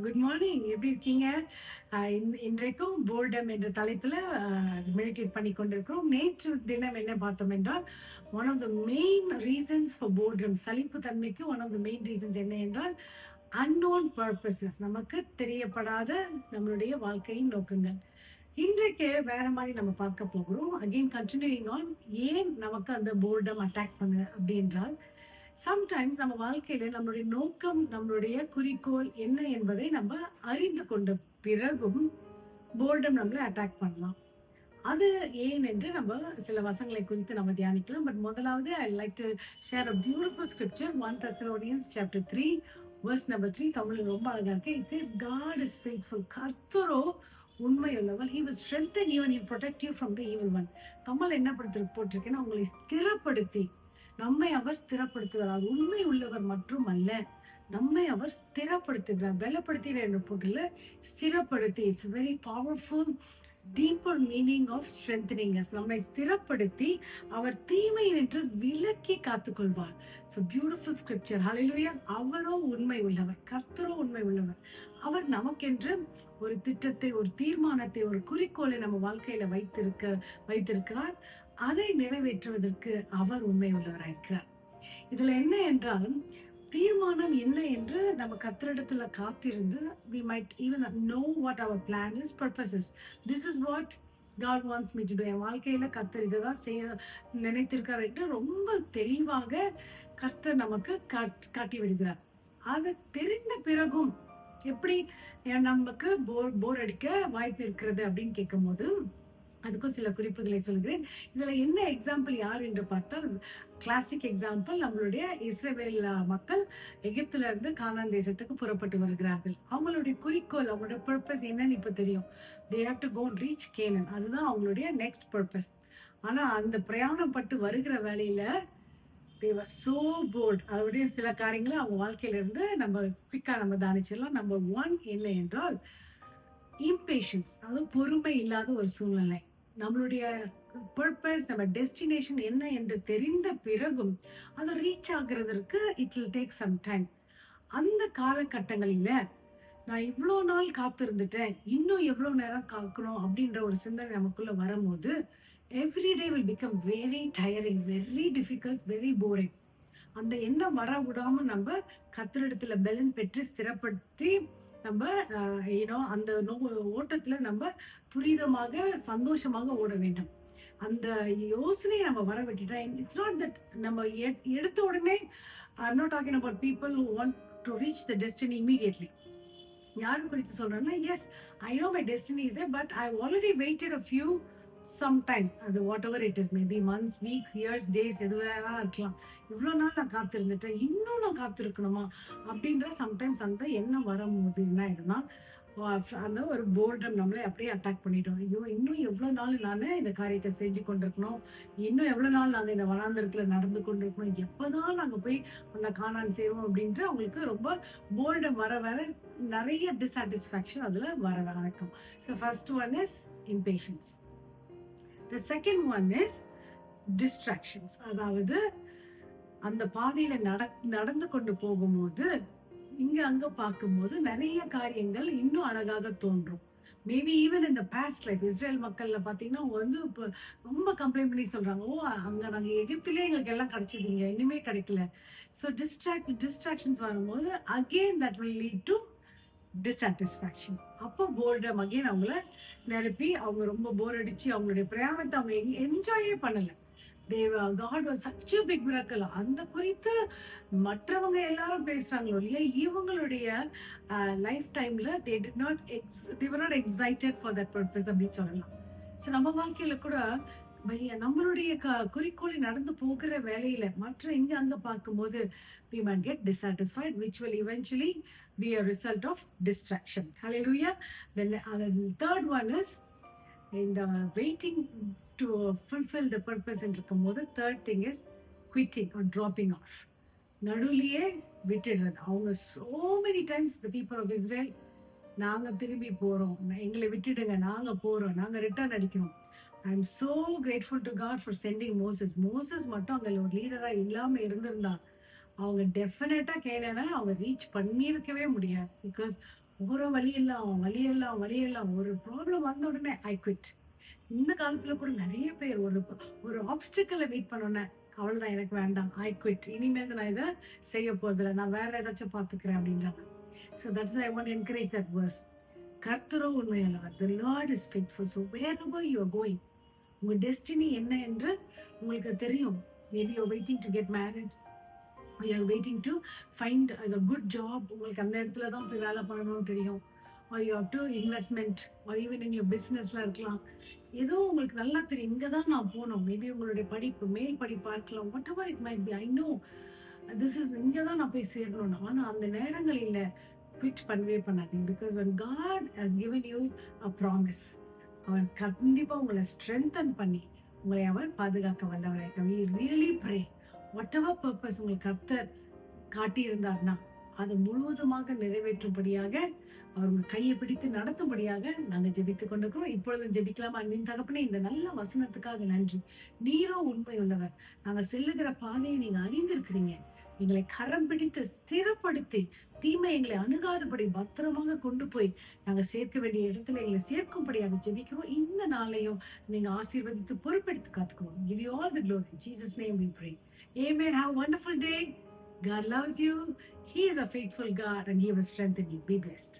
Good morning. எப்படி இருக்கீங்க? இன்றைக்கும் போர்டம் என்ற தலைப்பில் மெடிடேட் பண்ணி கொண்டிருக்கிறோம். நேற்று தினம் என்ன பார்த்தோம் என்றால், one of the main reasons for boredom, சலிப்பு தன்மைக்கு one of the main reasons என்ன என்றால், அன்னோன் பர்பசஸ், நமக்கு தெரியப்படாத நம்மளுடைய வாழ்க்கையின் நோக்கங்கள். இன்றைக்கு வேற மாதிரி நம்ம பார்க்க போகிறோம். அகெயின் கண்டினியூயிங் ஆன், ஏன் நமக்கு அந்த போர்டம் அட்டாக் பண்ணு அப்படி என்றால், சம்டைம்ஸ் நம்ம வாழ்க்கையில நம்மளுடைய நோக்கம், நம்மளுடைய குறிக்கோள் என்ன என்பதை நம்ம அறிந்து கொண்ட பிறகும் போர்டம் நம்மள அட்டாக் பண்ணலாம். அது ஏன் என்று நம்ம சில வசங்களை குறித்து நம்ம தியானிக்கலாம். பட் முதலாவது I like to share a beautiful scripture, 1 Thessalonians chapter 3 verse number 3. தமிழ்ல ரொம்ப அழகா இருக்கு. It says God is faithful. கர்த்தரோ உண்மையுள்ளவர். He will strengthen you and he will protect you from the evil one. Tamil என்ன போட்டிருக்கேன்னா, உங்களை ஸ்திரப்படுத்தி, நம்மை அவர் ஸ்திரப்படுத்துகிறார். உண்மை உள்ளவர் மற்றும் அல்ல, நம்மை அவர் ஸ்திரப்படுத்துகிறார். பலப்படுத்தினார் என்று போட்டில் ஸ்திரப்படுத்தி. It's very powerful deeper meaning of strengthening us. நம்மை ஸ்திரப்படுத்தி அவர் தீமை என்று விலக்கி காத்துக்கொள்வார். It's beautiful scripture. ஹல்லேலூயா. அவரோ உண்மை உள்ளவர், கர்த்தரோ உண்மை உள்ளவர். அவர் நமக்கென்று ஒரு திட்டத்தை, ஒரு தீர்மானத்தை, ஒரு குறிக்கோளை நம்ம வாழ்க்கையில வைத்திருக்கிறார். அதை நிறைவேற்றுவதற்கு அவர் உண்மை உள்ளவராயிருக்கிறார். இதுல என்ன என்றால், தீர்மானம் என்ன என்று நம்ம கர்த்தரிடத்துல காத்திருந்து, we might even know what our plan is, purposes. This is what God wants me to do. என் வாழ்க்கையில கர்த்தர் இதுதான் செய்ய நினைத்திருக்கார் என்று ரொம்ப தெளிவாக கர்த்தர் நமக்கு காட்டி விடுகிறார். அது தெரிந்த பிறகும் எப்படி நமக்கு போர் அடிக்க வாய்ப்பு இருக்கிறது அப்படின்னு கேட்கும் போது, அதுக்கும் சில குறிப்புகளை சொல்கிறேன். இதுல என்ன எக்ஸாம்பிள் யார் என்று பார்த்தால், கிளாசிக் எக்ஸாம்பிள் நம்மளுடைய இஸ்ரவேல் மக்கள் எகிப்துல இருந்து கானான் தேசத்துக்கு புறப்பட்டு வருகிறார்கள். அவங்களுடைய குறிக்கோள், அவங்களுடைய பர்பஸ் என்னன்னு இப்ப தெரியும். they have to go and reach Canaan. அதுதான் அவங்களுடைய நெக்ஸ்ட் பர்பஸ். ஆனா அந்த பிரயாணம் பட்டு வருகிற வேலையில they were so bored. அதோடைய சில காரியங்களை அவங்க வாழ்க்கையில இருந்து நம்ம குயிக்கா நம்ம தானிச்சிடலாம். நம்பர் 1 என்ன என்றால் impatience, அதாவது பொறுமை இல்லாத ஒரு சூழ்நிலை. நம்மளுடைய பர்பஸ், நம்ம டெஸ்டினேஷன் என்ன என்று தெரிந்த பிறகும் அதை ரீச் ஆகுறதற்கு it will take some time. அந்த காலகட்டங்களில நான் இவ்வளோ நாள் காத்திருந்துட்டேன், இன்னும் எவ்வளவு நேரம் காக்கணும் அப்படின்ற ஒரு சிந்தனை நமக்குள்ள வரும்போது, everyday will become very tiering, very difficult, very boring. அந்த எண்ணம் வர விடாம நம்ம கர்த்தரிடத்துல பலன் பெற்று ஸ்திரப்படுத்தி நம்ம அந்த ஓட்டத்துல நம்ம துரிதமாக சந்தோஷமாக ஓட வேண்டும். அந்த யோசனையை நம்ம வர விட்டுட்டா, இட்ஸ் நாட் தட் நம்ம எடுத்த உடனே, I not talking about people who want to reach the destiny immediately. யாரும் குறித்து சொல்றேன்னா, yes I know my destiny is there, but I already waited a few some time. அது whatever it is, maybe months, weeks, years, days, எது வேணா இருக்கலாம். இவ்வளோ நாள் நான் காத்திருந்துட்டேன், இன்னும் நான் காத்திருக்கணுமா அப்படின்ற சம்டைம்ஸ் அந்த எண்ணம் வரும்போது என்ன ஆயிடும்னா, அந்த ஒரு போர்டம் நம்மளே அப்படியே அட்டாக் பண்ணிட்டோம். ஐயோ, இன்னும் எவ்வளோ நாள் நான் இந்த காரியத்தை செஞ்சு கொண்டிருக்கணும், இன்னும் எவ்வளோ நாள் நாங்கள் இந்த வனாந்தரத்தில் நடந்து கொண்டிருக்கணும், எப்போதான் நாங்கள் போய் அந்த காணான் செய்வோம் அப்படின்ட்டு அவங்களுக்கு ரொம்ப போர்டம் வர வர நிறைய டிஸ்சாட்டிஸ்ஃபேக்ஷன் அதில் வர ஆரம்பிக்கும். So first one is impatience. The second one is distractions. அதாவது அந்த பாதையில நடந்து கொண்டு போகும்போது, இங்க அங்க பார்க்கும்போது நிறைய காரியங்கள் இன்னும் அழகாக தோன்றும். மேபி ஈவன் இந்த பாஸ்ட் லைஃப் இஸ்ரேல் மக்கள்ல பாத்தீங்கன்னா, அவங்க வந்து இப்போ ரொம்ப கம்ப்ளைண்ட் பண்ணி சொல்றாங்க, ஓ அங்க நாங்க எகிப்திலே எங்களுக்கு எல்லாம் கிடைச்சதுங்க, இனிமே கிடைக்கல. ஸோ டிஸ்ட்ராக்ஷன்ஸ் வரும்போது again that will lead to dissatisfaction. அப்போ போர்டம் அகெயின் அவங்கள நிரப்பி, அவங்க ரொம்ப போர் அடிச்சு அவங்களுடைய பிரயாணத்தை அவங்க என்ஜாயே பண்ணல. God was such a big miracle. அந்த குறித்து மற்றவங்க எல்லாரும் பேசுறாங்களோ இல்லையா, இவங்களுடைய லைஃப் டைம்ல they were not excited for that purpose அப்படின்னு சொல்லலாம். ஸோ நம்ம வாழ்க்கையில கூட நம்மளுடைய குறிக்கோளை நடந்து போகிற வேலையில மற்ற இங்க அங்க பார்க்கும்போது we might get dissatisfied, which will eventually be a result of distraction. Hallelujah. Then the third one is in the waiting to fulfill the purpose இருக்கும்போது, third thing is quitting or dropping off. நடுவுலயே விட்டுடுறது. அவங்க so many times the people of Israel, நாங்க திரும்பி போறோம், எங்களை விட்டுடுங்க, நாங்க போறோம், நாங்க ரிட்டர்ன் அடிக்கிறோம். I am so grateful to God for sending Moses. Moses மட்டும் அங்க ஒரு லீடரா இல்லாம இருந்திருந்தா அவங்க டெஃபினட்டா கேனான அவங்க ரீச் பண்ணியிருக்கவே முடியாது. பிகாஸ் போற வழியெல்லாம் ஒரு ப்ராப்ளம் வந்த உடனே ஐ குவிட். இந்த காலத்துல கூட நிறைய பேர் ஒரு ஆப்ஸ்டிக்கலை மீட் பண்ணோன்னே அவ்வளவுதான், எனக்கு வேண்டாம், ஐ குவிட், இனிமேல் நான் இதை செய்ய போறதில்ல, நான் வேற ஏதாச்சும் பாத்துக்கிறேன் அப்படின்றாங்க. So that's I want encourage that verse. கர்த்தரோ உண்மையுள்ளவர். The Lord is faithful. So wherever you are going, உங்க டெஸ்டினி என்ன என்று உங்களுக்கு தெரியும். Maybe you're waiting to get married. Or you're waiting to find a good job. உங்களுக்கு அந்த இடத்துல தான் போய் வேலை பண்ணணும்னு தெரியும். Or you have to investment or even in your businessல இருக்கலாம். ஏதோ உங்களுக்கு நல்லா தெரியும், இங்க தான் நான் போகணும். மேபி உங்களுடைய படிப்பு மேல் படிப்பா இருக்கலாம். What ever it might be, I know this is, இங்க தான் நான் போய் சேரணும். ஆனா அந்த நேரங்களில் குவிட் பண்ணவே பண்ணாதீங்க. Because when God has given you a promise, அவன் கண்டிப்பா உங்களை ஸ்ட்ரென்தன் பண்ணி உங்களை அவர் பாதுகாக்க வல்லவராக. we really pray whatever purpose உங்களுக்கு கர்த்தர் காட்டியிருந்தார்னா அதை முழுவதுமாக நிறைவேற்றும்படியாக அவர் உங்க கையை பிடித்து நடத்தும்படியாக நாங்க ஜெபித்துக் கொண்டிருக்கிறோம். இப்பொழுதும் ஜெபிக்கலாமா? அன்பின் தகப்பனே, இந்த நல்ல வசனத்துக்காக நன்றி. நீரோ உண்மை உள்ளவர். நாங்க செல்லுகிற பாதையை நீங்க அறிந்திருக்கிறீங்க. எங்களை கரம் பிடித்து ஸ்திரப்படுத்தி தீமை எங்களை அணுகாதபடி பத்திரமாக கொண்டு போய் நாங்க சேர்க்க வேண்டிய இடத்துல எங்களை சேர்க்கும்படியாக ஜெபிக்கிறோம். இந்த நாளையும் நீங்க ஆசீர்வதித்து பொறுப்பெடுத்து காத்துக்கிறோம். Give you all the glory. In Jesus' name we pray. Amen. Have a wonderful day. God loves you. He is a faithful God and He will strengthen you. Be blessed.